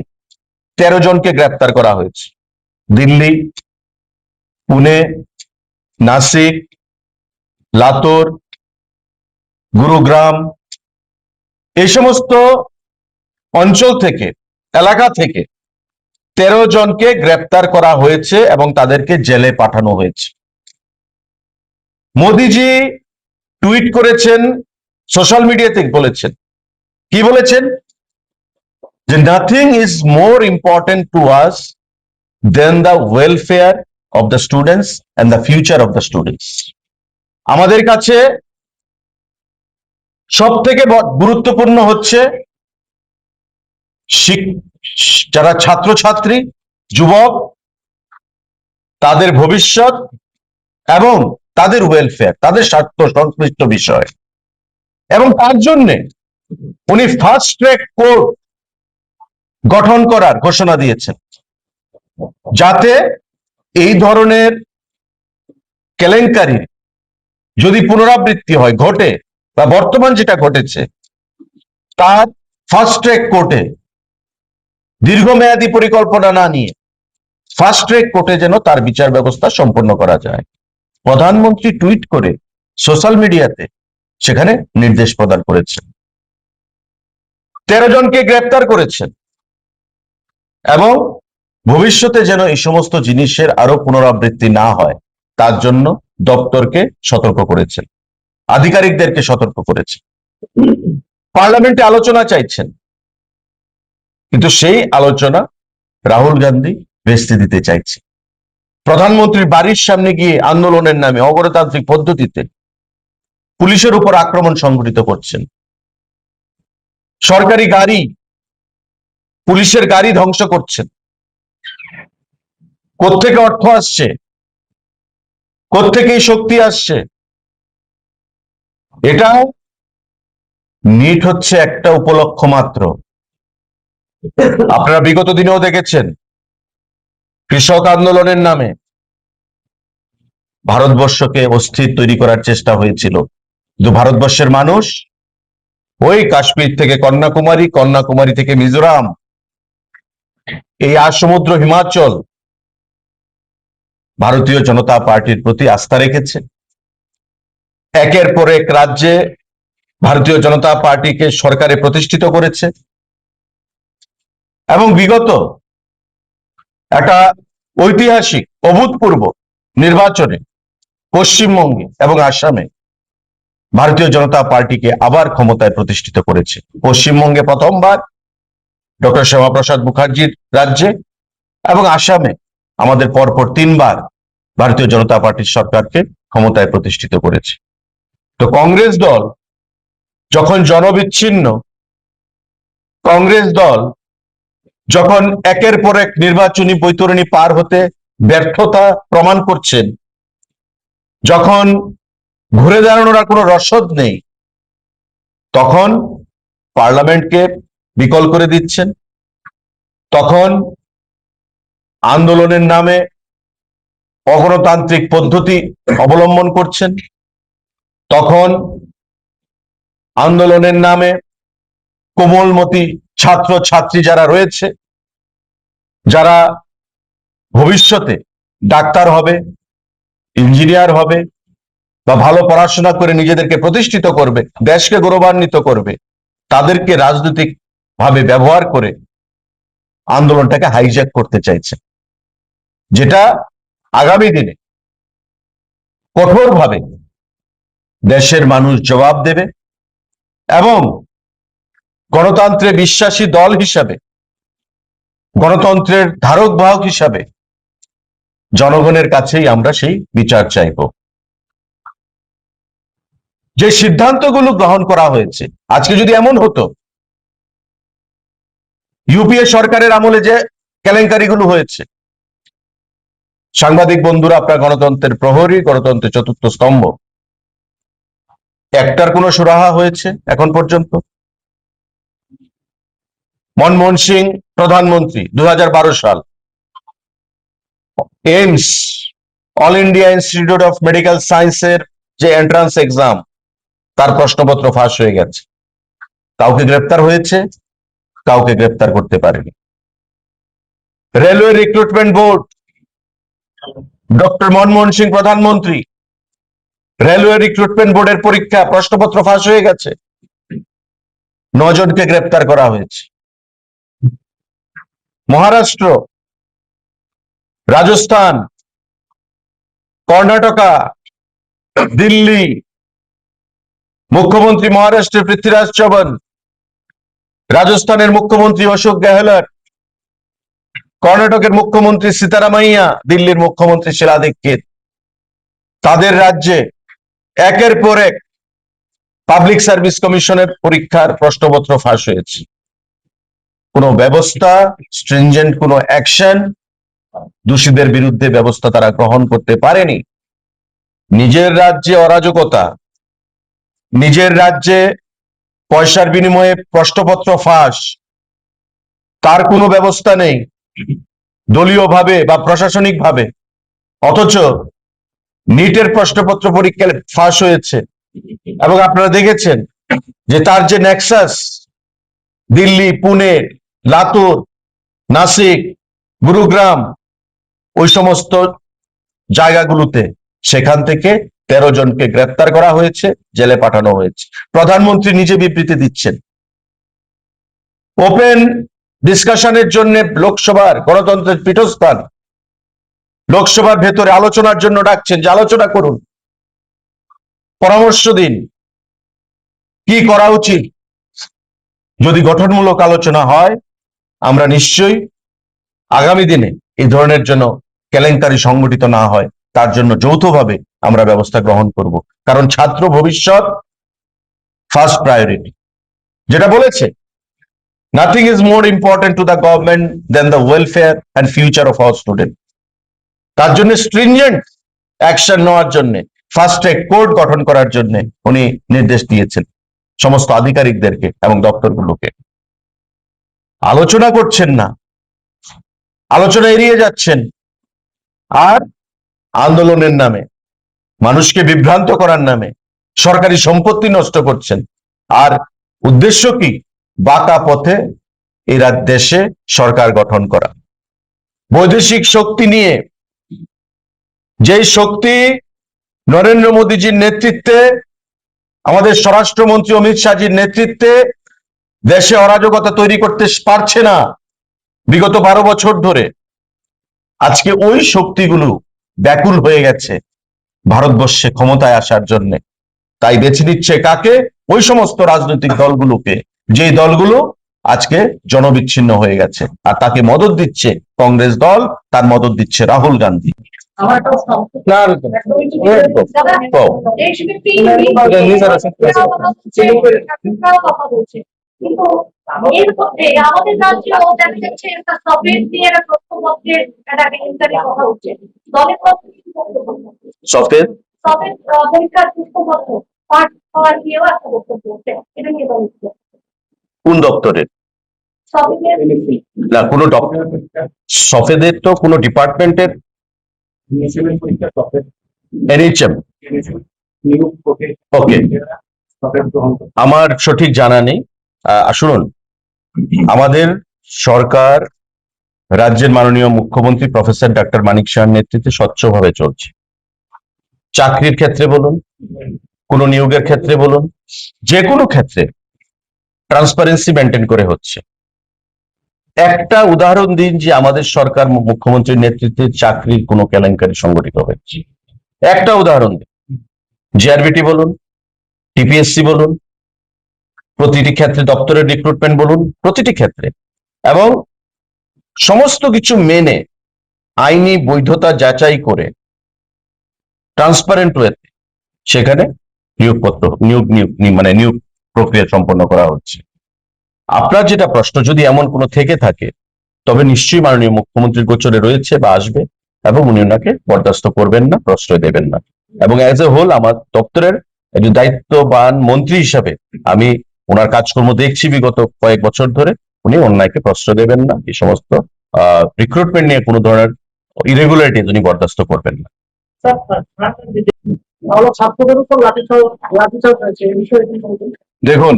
13 জনকে গ্রেপ্তার করা হয়েছে। দিল্লি, পুনে, নাসিক, লাতুর, গুরুগ্রাম, এই সমস্ত অঞ্চল থেকে, এলাকা থেকে 13 জনকে গ্রেপ্তার করা হয়েছে এবং তাদেরকে জেলে পাঠানো হয়েছে। মোদিজি টুইট করেছেন, সোশ্যাল মিডিয়াতে বলেছেন, কি বলেছেন? যে nothing is more important to us than the welfare of the students and the future of the students. আমাদের কাছে সব থেকে গুরুত্বপূর্ণ হচ্ছে যারা ছাত্রছাত্রী, যুবক, তাদের ভবিষ্যৎ এবং তাদের ওয়েলফেয়ার, তাদের স্বার্থ সংশ্লিষ্ট বিষয়। এবং তার জন্য উনি ফাস্ট ট্র্যাক কোর্ট গঠন করার ঘোষণা দিয়েছেন, যাতে এই ধরনের কেলেঙ্কারি যদি পুনরাবৃত্তি হয়, ঘটে, বা বর্তমান যেটা ঘটেছে তার ফাস্ট ট্র্যাক কোর্টে দীর্ঘমেয়াদী পরিকল্পনা না নিয়ে ফাস্ট ট্র্যাক কোর্টে যেন তার বিচার ব্যবস্থা সম্পন্ন করা যায়। প্রধানমন্ত্রী টুইট করে সোশ্যাল মিডিয়াতে সেখানে নির্দেশ প্রদান করেছেন। 13 জনকে গ্রেপ্তার করেছেন এবং ভবিষ্যতে যেন এই সমস্ত জিনিসের আরো পুনরাবৃত্তি না হয় তার জন্য দপ্তরকে সতর্ক করেছেন, আধিকারিকদেরকে সতর্ক করেছেন। পার্লামেন্টে আলোচনা চাইছেন, কিন্তু সেই আলোচনা রাহুল গান্ধী ভেস্তে দিতে চাইছে। প্রধানমন্ত্রীর বাড়ির সামনে গিয়ে আন্দোলনের নামে অগণতান্ত্রিক পদ্ধতিতে পুলিশের উপর আক্রমণ সংঘটিত করছেন। সরকারি গাড়ি, পুলিশের গাড়ি ধ্বংস করছেন। কোত্থেকে অর্থ আসছে, কোত্থেকে এই শক্তি আসছে? এটা নিট হচ্ছে একটা উপলক্ষ মাত্র। আপনারা বিগত দিনেও দেখেছেন কৃষক আন্দোলনের নামে ভারতবর্ষকে অস্থির তৈরি করার চেষ্টা হয়েছিল, কিন্তু ভারতবর্ষের মানুষ ওই কাশ্মীর থেকে কন্যাকুমারী, কন্যাকুমারী থেকে মিজোরাম, এই আসমুদ্র হিমাচল ভারতীয় জনতা পার্টির প্রতি আস্থা রেখেছে। একের পর এক রাজ্যে ভারতীয় জনতা পার্টিকে সরকারে প্রতিষ্ঠিত করেছে এবং বিগত একটা ঐতিহাসিক অভূতপূর্ব নির্বাচনে পশ্চিমবঙ্গে এবং আসামে ভারতীয় জনতা পার্টিকে আবার ক্ষমতায় প্রতিষ্ঠিত করেছে। পশ্চিমবঙ্গে প্রথমবার ডক্টর শ্যামাপ্রসাদ মুখার্জির রাজ্যে এবং আসামে আমাদের পরপর 3বার ভারতীয় জনতা পার্টির সরকারকে ক্ষমতায় প্রতিষ্ঠিত করেছে। তো কংগ্রেস দল যখন জনবিচ্ছিন্ন, কংগ্রেস দল যখন একের পর এক নির্বাচনী বৈতরণী পার হতে ব্যর্থতা প্রমাণ করছেন, যখন ঘুরে দাঁড়ানোর আর কোনো রসদ নেই, তখন পার্লামেন্টকে বিকল করে দিচ্ছেন, তখন আন্দোলনের নামে অগণতান্ত্রিক পদ্ধতি অবলম্বন করছেন, তখন আন্দোলনের নামে কোমলমতি ছাত্র ছাত্রী যারা রয়েছে, যারা ভবিষ্যতে ডাক্তার হবে, ইঞ্জিনিয়ার হবে বা ভালো পড়াশোনা করে নিজেদেরকে প্রতিষ্ঠিত করবে, দেশকে গৌরবান্বিত করবে, তাদেরকে রাজনৈতিক ভাবে ব্যবহার করে আন্দোলনটাকে হাইজ্যাক করতে চাইছে, যেটা আগামী দিনে কঠোরভাবে দেশের মানুষ জবাব দেবে এবং গণতন্ত্রে বিশ্বাসী দল হিসাবে, গণতন্ত্রের ধারক বাহক হিসাবে জনগণের কাছেই আমরা সেই বিচার চাইব। যে সিদ্ধান্তগুলো গ্রহণ করা হয়েছে, আজকে যদি এমন হতো ইউপিএ সরকারের আমলে যে কেলেঙ্কারিগুলো হয়েছে, সাংবাদিক বন্ধুরা, আপনার গণতন্ত্রের প্রহরী, গণতন্ত্রের চতুর্থ স্তম্ভ, একটার কোনো সুরাহা হয়েছে এখন পর্যন্ত? মনমোহন সিং প্রধানমন্ত্রী 2012 সাল, AIIMS All India Institute of Medical সায়েন্সের যে এন্ট্রান্স এক্সাম, তার প্রশ্নপত্র ফাঁস হয়ে গেছে। কাউকে গ্রেপ্তার হয়েছে, কাউকে গ্রেপ্তার করতে পারেনি। Railway recruitment board, doctor Manmohan Singh প্রধানমন্ত্রী, রেলওয়ে রিক্রুটমেন্ট বোর্ডের পরীক্ষা প্রশ্নপত্র ফাঁস হয়ে গেছে, 9 জনকে গ্রেপ্তার করা হয়েছে। মহারাষ্ট্র, রাজস্থান, কর্ণাটকা, দিল্লি, মুখ্যমন্ত্রী মহারাষ্ট্রের পৃথ্বীরাজ চৌহান, রাজস্থানের মুখ্যমন্ত্রী অশোক গেহলট, কর্ণাটকের মুখ্যমন্ত্রী সীতারামাইয়া, দিল্লির মুখ্যমন্ত্রী শীলা দীক্ষিত, তাদের রাজ্যে একের পর এক পাবলিক সার্ভিস কমিশনের পরীক্ষার প্রশ্নপত্র ফাঁস হয়েছে। কোনো ব্যবস্থা, স্ট্রিনজেন্ট কোনো অ্যাকশন, দোষীদের বিরুদ্ধে ব্যবস্থা তারা গ্রহণ করতে পারেনি। নিজের রাজ্যে অরাজকতা, নিজের রাজ্যে পয়সার বিনিময়ে প্রশ্নপত্র ফাঁস, তার কোনো ব্যবস্থা নেই দলীয়ভাবে বা প্রশাসনিকভাবে, অথচ নিটের প্রশ্নপত্র পরীক্ষা ফাঁস হয়েছে। এবং আপনারা দেখেছেন যে তার যে নেক্সাস, দিল্লি, পুনে, লাতুর, নাসিক, গুরুগ্রাম, ওই সমস্ত জায়গাগুলোতে, সেখান থেকে 13 জনকে গ্রেপ্তার করা হয়েছে, জেলে পাঠানো হয়েছে। প্রধানমন্ত্রী নিজে বিবৃতি দিচ্ছেন, ওপেন ডিসকাশনের জন্য লোকসভার, গণতন্ত্রের পীঠস্থান, লোকসভার ভেতরে আলোচনার জন্য ডাকছেন, যে আলোচনা করুন, পরামর্শ দিন কি করা উচিত। যদি গঠনমূলক আলোচনা হয়, আমরা নিশ্চয়ই আগামী দিনে এই ধরনের জন্য কেলেঙ্কারি সংগঠিত না হয়, তার জন্য যৌথভাবে আমরা ব্যবস্থা গ্রহণ করব। কারণ ছাত্র ভবিষ্যৎ ফার্স্ট প্রায়োরিটি, যেটা বলেছে, nothing is more important to the government than the welfare and future of our student. তার জন্য স্ট্রিনজেন্ট অ্যাকশন নেওয়ার জন্য, ফার্স্ট ট্র্যাক কোর্ট গঠন করার জন্য উনি নির্দেশ দিয়েছেন সমস্ত আধিকারিকদেরকে এবং দপ্তরগুলোকে। আলোচনা করছেন না, আলোচনা এড়িয়ে যাচ্ছেন, আর আন্দোলনের নামে, মানুষকে বিভ্রান্ত করার নামে সরকারি সম্পত্তি নষ্ট করছেন। আর উদ্দেশ্য কি? বাঁকা পথে এই দেশে সরকার গঠন করা। বৈদেশিক শক্তি নিয়ে, যেই শক্তি নরেন্দ্র মোদীজির নেতৃত্বে, আমাদের স্বরাষ্ট্রমন্ত্রী অমিত শাহজির নেতৃত্বে দেশে অরাজকতা তৈরি করতে পারছে না বিগত 12 বছর ধরে, আজকে ওই শক্তিগুলো ব্যাকুল হয়ে গেছে ভারতবর্ষে ক্ষমতায় আসার জন্য। তাই বেছে নিচ্ছে কাকে? ওই সমস্ত রাজনৈতিক দলগুলোকে, যে দলগুলো আজকে জনবিচ্ছিন্ন হয়ে গেছে। আর তাকে মদত দিচ্ছে কংগ্রেস দল, তার মদত দিচ্ছে রাহুল গান্ধী। আমার একটা না, একদমই ঠিক। দাদা, কও। দেশব্যাপী কথা বলছে, কিন্তু এর মধ্যে আমাদের রাজ্যেও দেখা যাচ্ছে একটা সফেদ দিয়ে একটা তথ্যপত্রের একটা কেলেঙ্কারির কথা হচ্ছে। দলের পক্ষে কি বক্তব্য? সফেদ সফেদ পরীক্ষার তথ্যপত্র পাঠ হওয়ার নিয়েও একটা বক্তব্য হচ্ছে, এটা নিয়ে বলছে কোন দপ্তরের? সফেদের না, কোনো সফেদের তো কোনো ডিপার্টমেন্টের পরীক্ষা সফেদ এনএইচএম। নিয়োগ করতে ওকে, সফেদ গ্রহণ করতে। আমার সঠিক জানা নেই। শুনুন, আমাদের সরকার, রাজ্যের মাননীয় মুখ্যমন্ত্রী প্রফেসর ডক্টর মানিক সাহার নেতৃত্বে স্বচ্ছভাবে চলছে। চাকরির ক্ষেত্রে বলুন, কোন নিয়োগের ক্ষেত্রে বলুন, যে কোনো ক্ষেত্রে ট্রান্সপারেন্সি মেনটেন করে হচ্ছে। একটা উদাহরণ দিন যে আমাদের সরকার মুখ্যমন্ত্রীর নেতৃত্বে চাকরির কোনো কেলেঙ্কারি সংগঠিত হচ্ছে, একটা উদাহরণ দিন। জিআরবিটি বলুন, টিপিএসসি বলুন, প্রতিটি ক্ষেত্রে দপ্তরের রিক্রুটমেন্ট বলুন, প্রতিটি ক্ষেত্রে, এবং সমস্ত কিছু মেনে আইনি বৈধতা যাচাই করে ট্রান্সপারেন্ট ওয়েতে সেখানে নিয়োগপত্র নিয়োগ প্রক্রিয়া সম্পন্ন করা হচ্ছে। আপনার যেটা প্রশ্ন, যদি এমন কোনো থেকে থাকে তবে নিশ্চয়ই মাননীয় মুখ্যমন্ত্রীর গোচরে রয়েছে বা আসবে, এবং উনি ওনাকে বরদাস্ত করবেন না, প্রশ্রয় দেবেন না। এবং অ্যাজ এ হোল আমার দপ্তরের একজন দায়িত্ববান মন্ত্রী হিসাবে আমি ওনার কাজকর্ম দেখছি বিগত কয়েক বছর ধরে। উনি অন্যায়কে প্রশ্রয় দেবেন না, এই সমস্ত রিক্রুটমেন্ট নিয়ে কোনো ধরনের ইরেগুলারিটি উনি বরদাস্ত করবেন না। ছাত্রদের উপর লাঠিচার্জ হয়েছে, এই বিষয়ে কি বলবেন? দেখুন,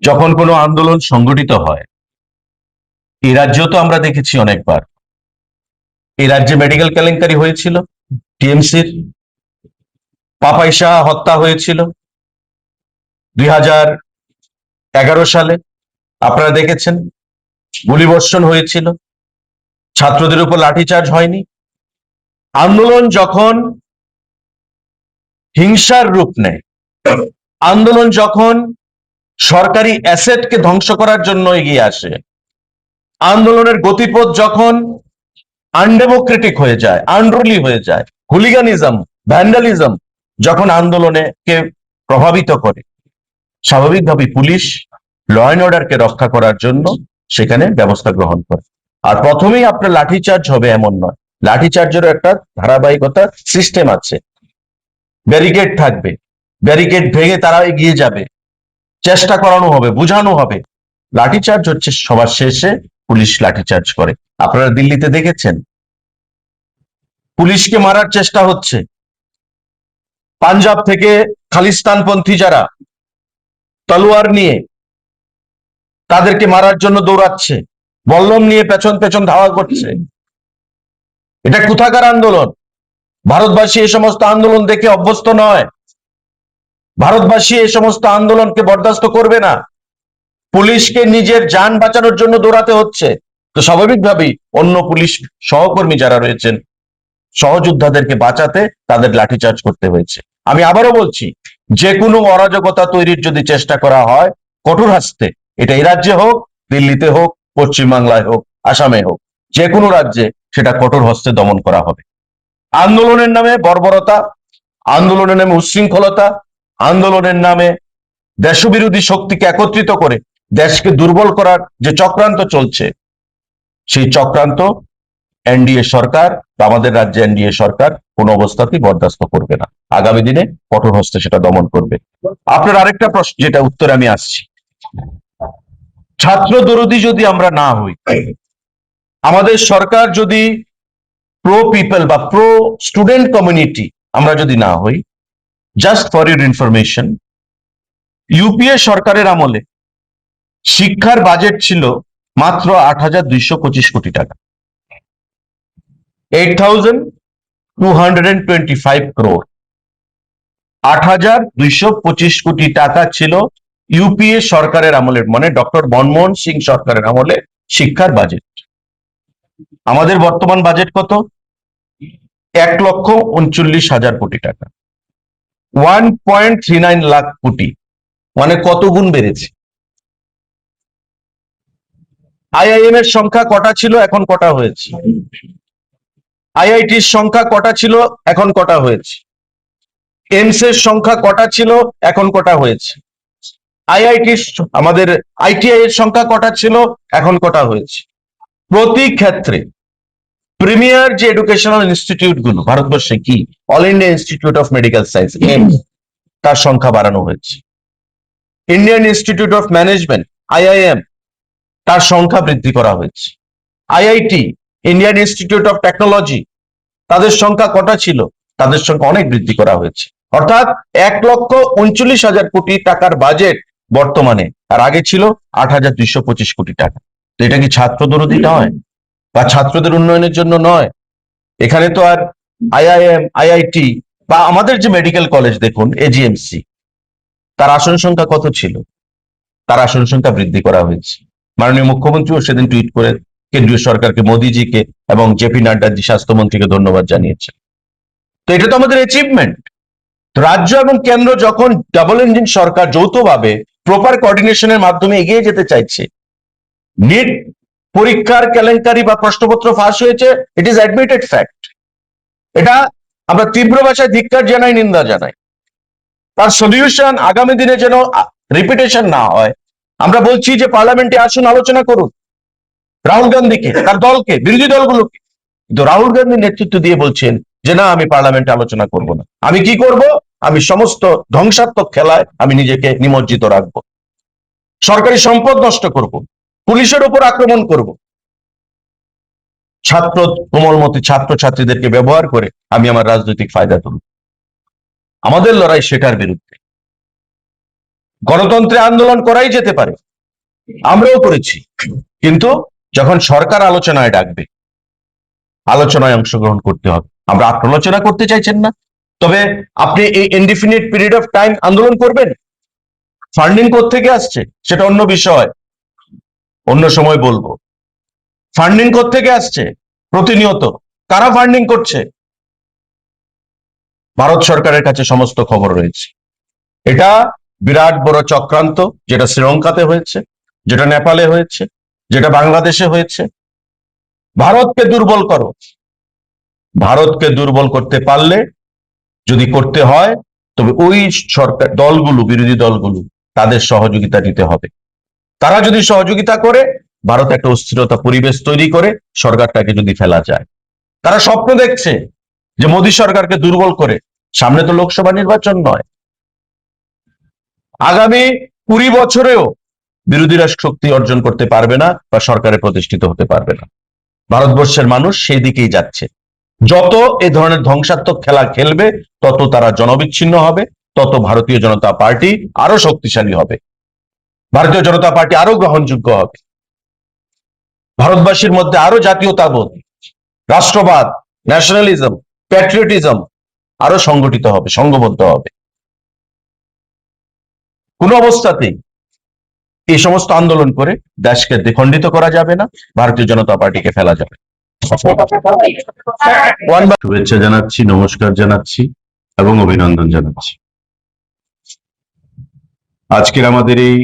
যখন কোনো আন্দোলন সংগঠিত হয়, এই রাজ্যেও তো আমরা দেখেছি অনেকবার। এই রাজ্যে মেডিকেল কেলেঙ্কারি হয়েছিল, টিএমসির পাপাই শাহ হত্যা হয়েছিল 2011 সালে, আপনারা দেখেছেন। গুলিবর্ষণ হয়েছিল, ছাত্রদের উপর লাঠিচার্জ হয়নি। আন্দোলন যখন হিংসার রূপ নেয়, আন্দোলন যখন সরকারি অ্যাসেটকে ধ্বংস করার জন্য এগিয়ে আসে, আন্দোলনের গতিপথ যখন আনডেমোক্রেটিক হয়ে যায়, আনরুলি হয়ে যায়, হুলিগানিজম, ভ্যান্ডালিজম যখন আন্দোলনকে প্রভাবিত করে, স্বাভাবিকভাবে পুলিশ ল অ্যান্ড অর্ডারকে রক্ষা করার জন্য সেখানে ব্যবস্থা গ্রহণ করে। আর প্রথমেই আপনার লাঠিচার্জ হবে এমন নয়, লাঠিচার্জেরও একটা ধারাবাহিকতা সিস্টেম আছে। ব্যারিকেড থাকবে, ব্যারিকেড ভেঙে তারা এগিয়ে যাবে, চেষ্টা করানো হবে, বুঝানো হবে। লাঠিচার্জ হচ্ছে সবার শেষে পুলিশ লাঠিচার্জ করে। আপনারা দিল্লিতে দেখেছেন পুলিশকে মারার চেষ্টা হচ্ছে, পাঞ্জাব থেকে খালিস্তানপন্থী যারা তলোয়ার নিয়ে তাদেরকে মারার জন্য দৌড়াচ্ছে, বল্লম নিয়ে পেছন পেছন ধাওয়া করছে। এটা কোথাকার আন্দোলন? ভারতবাসী এই সমস্ত আন্দোলন দেখে অভ্যস্ত নয়। ভারতবাসী এই সমস্ত আন্দোলনকে বরদাস্ত করবে না। পুলিশকে নিজের যান বাঁচানোর জন্য দৌড়াতে হচ্ছে, তো স্বাভাবিকভাবেই অন্য পুলিশ সহকর্মী যারা রয়েছেন, সহযোদ্ধাদেরকে বাঁচাতে তাদের লাঠিচার্জ করতে হয়েছে। আমি আবারও বলছি, যে কোনো অরাজকতা তৈরির যদি চেষ্টা করা হয় কঠোর হস্তে, এটা এই রাজ্যে হোক, দিল্লিতে হোক, পশ্চিমবাংলায় হোক, আসামে হোক, যে কোনো রাজ্যে সেটা কঠোর হস্তে দমন করা হবে। আন্দোলনের নামে বর্বরতা, আন্দোলনের নামে উচ্ছৃঙ্খলতা, আন্দোলনের নামে দেশবিরোধী শক্তিকে একত্রিত করে দেশকে দুর্বল করার যে চক্রান্ত চলছে, সেই চক্রান্ত এনডিএ সরকার বা আমাদের রাজ্যে এনডিএ সরকার কোন অবস্থাতেই বরদাস্ত করবে না। আগামী দিনে কঠোর হস্তে সেটা দমন করবে। আপনার আরেকটা প্রশ্ন, যেটা উত্তরে আমি আসছি, ছাত্র দরদি যদি আমরা না হই, আমাদের সরকার যদি প্রো পিপল বা প্রো স্টুডেন্ট কমিউনিটি আমরা যদি না হই, just for your information, UPA সরকারের আমলে শিক্ষার বাজেট ছিল মাত্র 8,225 কোটি টাকা, 8,225 crore। 8,225 কোটি টাকা ছিল ইউপিএ সরকারের আমলের, মানে ডক্টর মনমোহন সিং সরকারের আমলে শিক্ষার বাজেট। আমাদের বর্তমান বাজেট কত? 1,39,000 কোটি টাকা, 1.39 লাখ কোটি, মানে কত গুণ বেড়েছে। আইআইএম এর সংখ্যা কটা ছিল, এখন কটা হয়েছে? আইআইটির সংখ্যা কটা ছিল, এখন কটা হয়েছে? এইমস এর সংখ্যা কটা ছিল, এখন কটা হয়েছে? আইআইটির আমাদের আইটিআই এর সংখ্যা কটা ছিল, এখন কটা হয়েছে? প্রতি ক্ষেত্রে প্রিমিয়ার যে এডুকেশনাল ইনস্টিটিউট গুলো ভারতবর্ষে, কি All India Institute of Medical Science, AIIMS, তার সংখ্যা বাড়ানো হয়েছে। Indian Institute of Management, IIM, তার সংখ্যা বৃদ্ধি করা হয়েছে। IIT, Indian Institute of Technology, তাদের সংখ্যা কটা ছিল, তাদের সংখ্যা অনেক বৃদ্ধি করা হয়েছে। অর্থাৎ 1,39,000 কোটি টাকার বাজেট বর্তমানে, আর আগে ছিল 8,225 কোটি টাকা। তো এটা কি ছাত্র দরদি নয়, বা ছাত্রদের উন্নয়নের জন্য নয়? এখানে তো আর আইআইএম, আইআইটি বা আমাদের যে মেডিকেল কলেজ দেখুন, এজিএমসি, তার আসন সংখ্যা কত ছিল? তার আসন সংখ্যা বৃদ্ধি করা হয়েছে। মাননীয় মুখ্যমন্ত্রীও সেদিন টুইট করে কেন্দ্রীয় সরকারকে, মোদিজিকে এবং জেপি নাড্ডাজি স্বাস্থ্যমন্ত্রীকে ধন্যবাদ জানিয়েছেন। তো এটা তো আমাদের অ্যাচিভমেন্ট। রাজ্য এবং কেন্দ্র যখন ডাবল ইঞ্জিন সরকার যৌথভাবে প্রপার কোঅর্ডিনেশনের মাধ্যমে এগিয়ে যেতে চাইছে, নিট পরীক্ষার কেলেঙ্কারি বা প্রশ্নপত্র ফাঁস হয়েছে, ইট ইজ অ্যাডমিটেড ফ্যাক্ট। এটা আমরা তীব্র ভাষায় ধিক্কার জানাই, নিন্দা জানাই। তার সলিউশন আগামী দিনে যেন রিপিটেশন না হয়, আমরা বলছি যে পার্লামেন্টে আসুন, আলোচনা করুন। রাহুল গান্ধীকে, তার দলকে, বিরোধী দলগুলোকে। কিন্তু রাহুল গান্ধী নেতৃত্ব দিয়ে বলছেন যে না, আমি পার্লামেন্টে আলোচনা করব না। আমি কি করব? আমি সমস্ত ধ্বংসাত্মক খেলায় আমি নিজেকে নিমজ্জিত রাখবো, সরকারি সম্পদ নষ্ট করব, পুলিশের উপর আক্রমণ করব, ছাত্র কোমলমতি ছাত্র ছাত্রীদেরকে ব্যবহার করে আমি আমার রাজনৈতিক ফায়দা তুলব। আমাদের লড়াই সেটার বিরুদ্ধে। গণতন্ত্রে আন্দোলন করাই যেতে পারে, আমরাও করেছি, কিন্তু যখন সরকার আলোচনায় ডাকবে, আলোচনায় অংশগ্রহণ করতে হবে। আমরা আলোচনা করতে চাইছেন না, তবে আপনি এই ইনডিফিনিট পিরিয়ড অফ টাইম আন্দোলন করবেন। ফান্ডিং কোত্থেকে আসছে সেটা অন্য বিষয়, অন্য সময় বলবো। ফান্ডিং কোত্থেকে আসছে, প্রতিনিয়ত কারা ফান্ডিং করছে, ভারত সরকারের কাছে সমস্ত খবর রয়েছে। এটা বিরাট বড় চক্রান্ত, যেটা শ্রীলঙ্কাতে হয়েছে, যেটা নেপালে হয়েছে, যেটা বাংলাদেশে হয়েছে। ভারতকে দুর্বল করো। ভারতকে দুর্বল করতে পারলে, যদি করতে হয়, তবে ওই সরকার দলগুলো, বিরোধী দলগুলো, তাদের সহযোগিতা নিতে হবে। তারা যদি সহযোগিতা করে, ভারত একটা অস্থিরতা পরিবেশ তৈরি করে সরকারটাকে যদি ফেলা যায়। তারা স্বপ্ন দেখছে যে মোদী সরকারকে দুর্বল করে, সামনে তো লোকসভা নির্বাচন নয়, আগামী 20 বছরেও বিরোধীরা শক্তি অর্জন করতে পারবে না বা সরকারে প্রতিষ্ঠিত হতে পারবে না। ভারতবর্ষের মানুষ সেই দিকেই যাচ্ছে। যত এ ধরনের ধ্বংসাত্মক খেলা খেলবে, তত তারা জনবিচ্ছিন্ন হবে, তত ভারতীয় জনতা পার্টি আরো শক্তিশালী হবে, ভারতীয় জনতা পার্টি আরো গ্রহণযোগ্য হবে, ভারতবাসীর মধ্যে আরো জাতীয়তাবোধ, রাষ্ট্রবাদ, ন্যাশনালিজম, প্যাট্রিয়টিজম আরো সংগঠিত হবে, সংঘবদ্ধ হবে। কোন অবস্থাতেই এই সমস্ত আন্দোলন করে দেশকে দ্বিখণ্ডিত করা যাবে না, ভারতীয় জনতা পার্টিকে ফেলা যাবে। শুভেচ্ছা জানাচ্ছি, নমস্কার জানাচ্ছি এবং অভিনন্দন জানাচ্ছি। আজকের আমাদের এই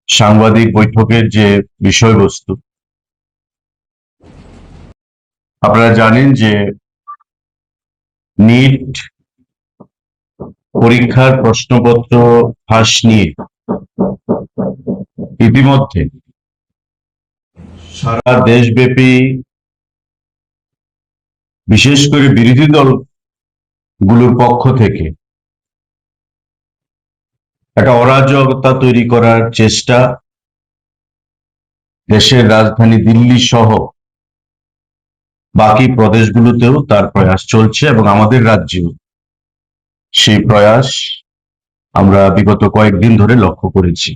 সাংবাদিক বৈঠকের যে বিষয়বস্তু, আপনারা জানেন যে নিট পরীক্ষার প্রশ্নপত্র ফাঁস নিয়ে ইতিমধ্যে সারা দেশব্যাপী, বিশেষ করে বিরোধী দলগুলোর পক্ষ থেকে একটা অরাজকতা তৈরি করার চেষ্টা দেশের রাজধানী দিল্লি সহ বাকি প্রদেশগুলোতেও তার প্রয়াস চলছে, এবং আমাদের রাজ্যেও সেই প্রয়াস আমরা বিগত কয়েকদিন ধরে লক্ষ্য করেছি।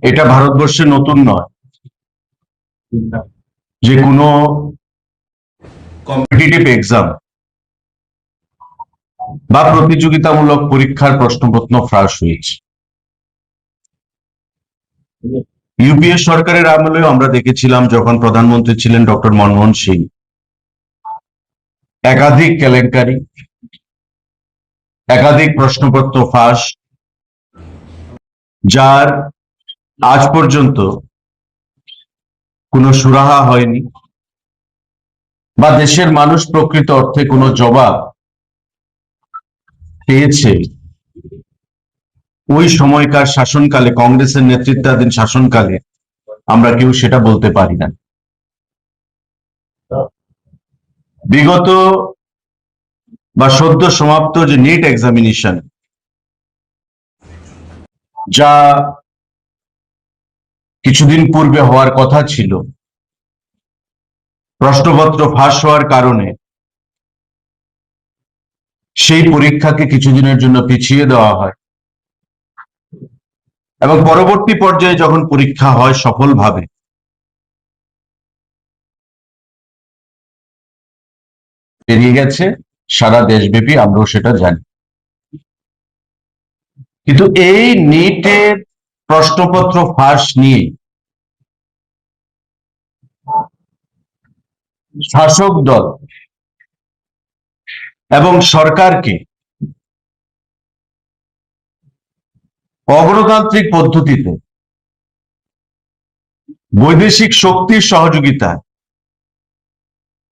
এটা ভারতবর্ষে নতুন নয় যে কোনো কম্পিটিটিভ এক্সাম বা প্রতিযোগিতামূলক পরীক্ষার প্রশ্নপত্র ফাঁস হয়েছে। ইউপিএ সরকারের আমলেও আমরা দেখেছিলাম, যখন প্রধানমন্ত্রী ছিলেন ডক্টর মনমোহন সিং, একাধিক কেলেঙ্কারি, একাধিক প্রশ্নপত্র ফাঁস, যার আজ পর্যন্ত কোনো সুরাহা হয়নি বা দেশের মানুষ প্রকৃত অর্থে কোনো জবাব পেয়েছে। ওই সময়কার শাসনকালে, কংগ্রেসের নেতৃত্বাধীন শাসনকালে আমরা কেউ সেটা বলতে পারি না। বিগত বা সদ্য সমাপ্ত যে নিট এক্সামিনেশন, যা কিছুদিন পূর্বে হওয়ার কথা ছিল, প্রশ্নপত্র ফাঁস হওয়ার কারণে সেই পরীক্ষাকে কিছুদিনের জন্য পিছিয়ে দেওয়া হয় এবং পরবর্তী পর্যায়ে যখন পরীক্ষা হয় সফলভাবে, পেরিয়ে গেছে সারা দেশব্যাপী, আমরাও সেটা জানি। কিন্তু এই নিটের প্রশ্নপত্র ফাঁস নিয়ে শাসক দল এবং সরকারকে অগণতান্ত্রিক পদ্ধতিতে বৈদেশিক শক্তির সহযোগিতা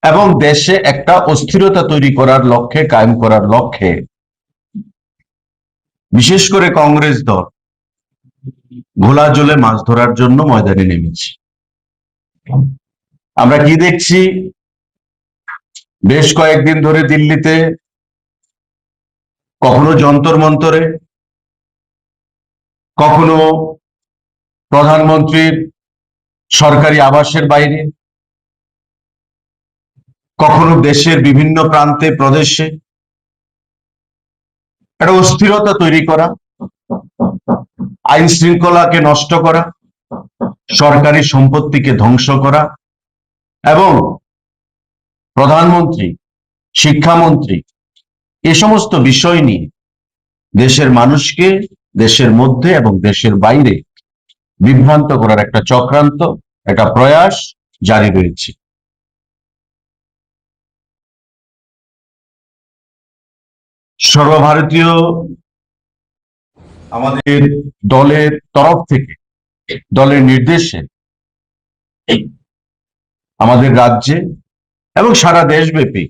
এবং দেশে একটা অস্থিরতা তৈরি করার লক্ষ্যে, কায়েম করার লক্ষ্যে, বিশেষ করে কংগ্রেস দল ঘোলা জলে মাছ ধরার জন্য ময়দানে নেমেছে। আমরা কি দেখছি? বেশ কয়েকদিন ধরে দিল্লিতে কখনো যন্তর মন্তরে, কখনো প্রধানমন্ত্রীর সরকারি আবাসের বাইরে, কখনো দেশের বিভিন্ন প্রান্তে প্রদেশে একটা অস্থিরতা তৈরি করা, আইন শৃঙ্খলাকে নষ্ট করা, সরকারি সম্পত্তিকে ধ্বংস করা এবং প্রধানমন্ত্রী, শিক্ষামন্ত্রী এ সমস্ত বিষয় নিয়ে দেশের মানুষকে দেশের মধ্যে এবং দেশের বাইরে বিভ্রান্ত করার একটা চক্রান্ত, একটা প্রয়াস জারি রয়েছে। সর্বভারতীয় আমাদের দলের তরফ থেকে, দলের নির্দেশে আমাদের রাজ্যে এবং সারা দেশব্যাপী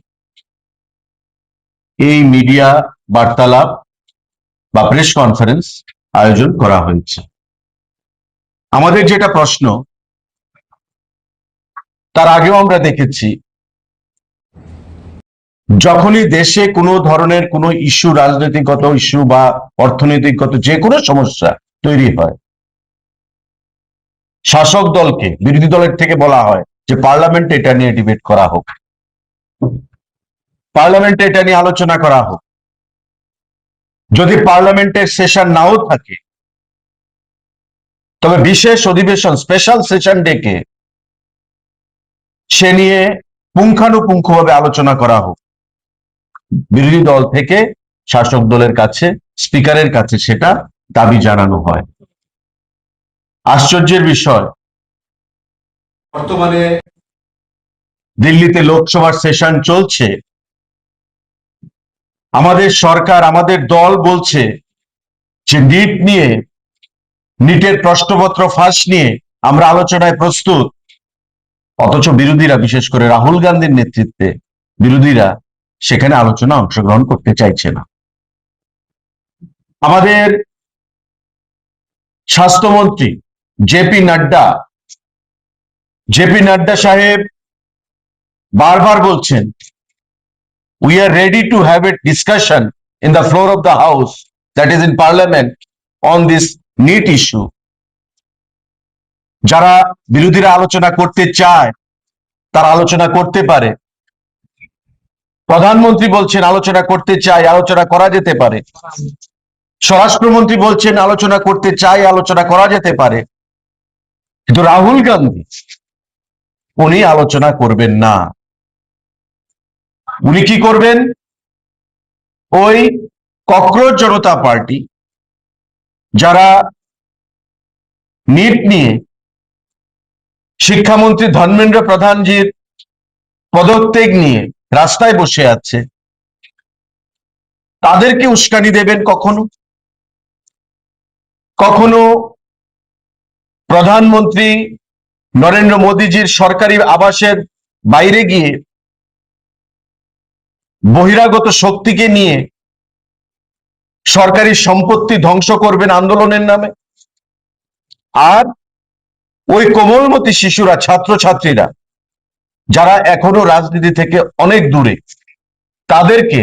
এই মিডিয়া বার্তালাপ বা প্রেস কনফারেন্স আয়োজন করা হয়েছে। আমাদের যেটা প্রশ্ন, তার আগেও আমরা দেখেছি, যখনই দেশে কোনো ধরনের কোনো ইস্যু, রাজনৈতিকগত ইস্যু বা অর্থনৈতিকগত যে কোনো সমস্যা তৈরি হয়, শাসক দলকে বিরোধী দলের থেকে বলা হয় যে পার্লামেন্টে এটা নিয়ে ডিবেট করা হোক, পার্লামেন্টে এটা নিয়ে আলোচনা করা হোক। যদি পার্লামেন্টের সেশন নাও থাকে, তবে বিশেষ অধিবেশন, স্পেশাল সেশন ডেকে সে নিয়ে পুঙ্খানুপুঙ্খভাবে আলোচনা করা হোক। বিরোধী দল থেকে শাসক দলের কাছে, স্পিকারের কাছে সেটা দাবি জানানো হয়। আশ্চর্যের বিষয়, বর্তমানে দিল্লিতে লোকসভার সেশন চলছে, আমাদের সরকার, আমাদের দল বলছে যে নিট নিয়ে, নিটের প্রশ্নপত্র ফাঁস নিয়ে আমরা আলোচনায় প্রস্তুত, অথচ বিরোধীরা, বিশেষ করে রাহুল গান্ধীর নেতৃত্বে বিরোধীরা সেখানে আলোচনা অংশগ্রহণ করতে চাইছে না। আমাদের স্বাস্থ্যমন্ত্রী জেপি নাড্ডা সাহেব বারবার বলছেন, we are ready to have a discussion in the floor of the house, that is in parliament, on this NEET issue. যারা বিরোধীরা আলোচনা করতে চায় তারা আলোচনা করতে পারে। প্রধানমন্ত্রী বলছেন আলোচনা করতে চাই, আলোচনা করা যেতে পারে। স্বরাষ্ট্রমন্ত্রী বলছেন আলোচনা করতে চাই, আলোচনা করা যেতে পারে, কিন্তু রাহুল গান্ধী উনি আলোচনা করবেন না। উনি কি করবেন? ওই ককরোচ জনতা পার্টি যারা নিট নিয়ে শিক্ষামন্ত্রী ধর্মেন্দ্র প্রধানজির পদত্যাগ নিয়ে রাস্তায় বসে আছে, তাদেরকে উস্কানি দেবেন কখনো কখনো প্রধানমন্ত্রী নরেন্দ্র মোদীজির সরকারি আবাসের বাইরে গিয়ে বহিরাগত শক্তিকে নিয়ে সরকারি সম্পত্তি ধ্বংস করবেন আন্দোলনের নামে। আর ওই কোমলমতি শিশুরা, ছাত্রছাত্রীরা যারা এখনো রাজনীতি থেকে অনেক দূরে, তাদেরকে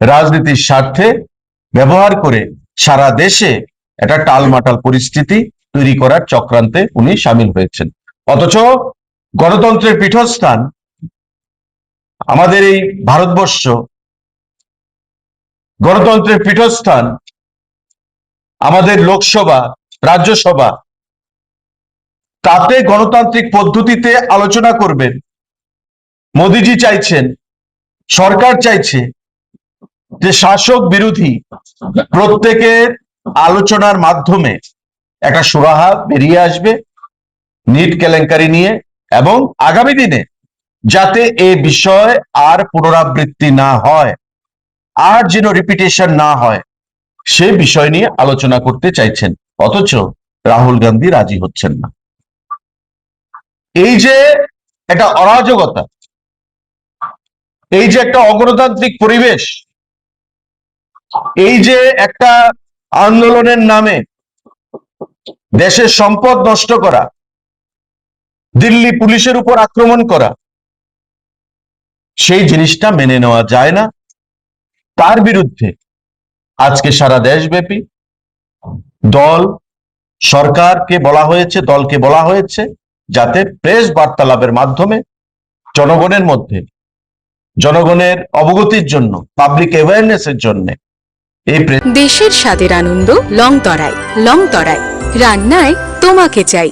রাজনীতির স্বার্থে ব্যবহার করে সারা দেশে একটা টালমাটাল পরিস্থিতি তৈরি করার চক্রান্তে উনি সামিল হয়েছেন। অথচ গণতন্ত্রের পীঠস্থান আমাদের এই ভারতবর্ষ, গণতন্ত্রের পীঠস্থান আমাদের লোকসভা, রাজ্যসভা, তাতে গণতান্ত্রিক পদ্ধতিতে আলোচনা করবেন। মোদিজি চাইছেন, সরকার চাইছে যে শাসক বিরোধী প্রত্যেকের আলোচনার মাধ্যমে একটা সুরাহা বেরিয়ে আসবে নিট কেলেঙ্কারি নিয়ে, এবং আগামী দিনে যাতে এ বিষয় আর পুনরাবৃত্তি না হয়, আর যেন রিপিটেশন না হয়, সে বিষয় নিয়ে আলোচনা করতে চাইছেন। অথচ রাহুল গান্ধী রাজি হচ্ছেন না। এই যে একটা অরাজকতা, এই যে একটা অগণতান্ত্রিক পরিবেশ, এই যে একটা আন্দোলনের নামে দেশের সম্পদ নষ্ট করা, দিল্লি পুলিশের উপর আক্রমণ করা, সেই জিনিসটা মেনে নেওয়া যায় না। তার বিরুদ্ধে আজকে সারা দেশব্যাপী সরকারকে বলা হয়েছে, দলকে বলা হয়েছে যাতে প্রেস বার্তালাপের মাধ্যমে জনগণের মধ্যে, জনগণের অবগতির জন্য, পাবলিক অ্যাওয়ারনেসের জন্য এই দেশের স্বাদের আনন্দ লংতরায়। লংতরায় রান্নায় তোমাকে চাই।